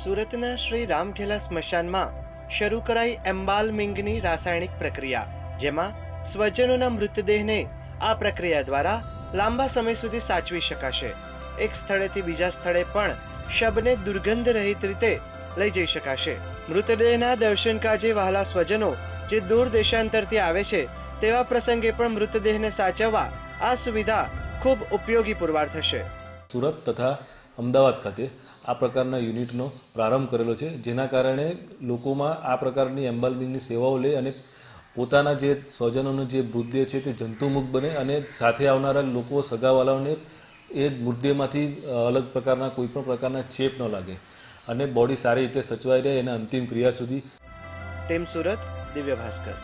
સુરતના શ્રી રામઠેલા સ્મશાનમાં શરૂ કરાઈ એમ્બાલ્મિંગની રાસાયણિક પ્રક્રિયા, જેમાં સ્વજનોના મૃતદેહને આ પ્રક્રિયા દ્વારા લાંબા સમય સુધી સાચવી શકાશે. એક સ્થળેથી બીજા સ્થળે પણ શબને દુર્ગંધ રહિત રીતે લઈ જઈ શકાશે. મૃતદેહના દર્શન કાજે વહાલા સ્વજનો જે દૂર દેશાંતરથી આવે છે તેવા પ્રસંગે પણ મૃતદેહને સાચવવા આ સુવિધા ખૂબ ઉપયોગી પુરવાર થશે. સુરત તથા અમદાવાદ ખાતે આ પ્રકારના યુનિટનો પ્રારંભ કરેલો છે, જેના કારણે લોકોમાં આ પ્રકારની એમ્બાલ્મિંગની સેવાઓ લે અને પોતાના જે સ્વજનોનો જે મૃતદેહ છે તે જંતુમુક્ત બને અને સાથે આવનારા લોકો સગાવાલાઓને એ મૃતદેહમાંથી અલગ પ્રકારના કોઈપણ પ્રકારના ચેપ ન લાગે અને બોડી સારી રીતે સચવાઈ રહે એના અંતિમ ક્રિયા સુધી. ટીમ સુરત, દિવ્ય ભાસ્કર.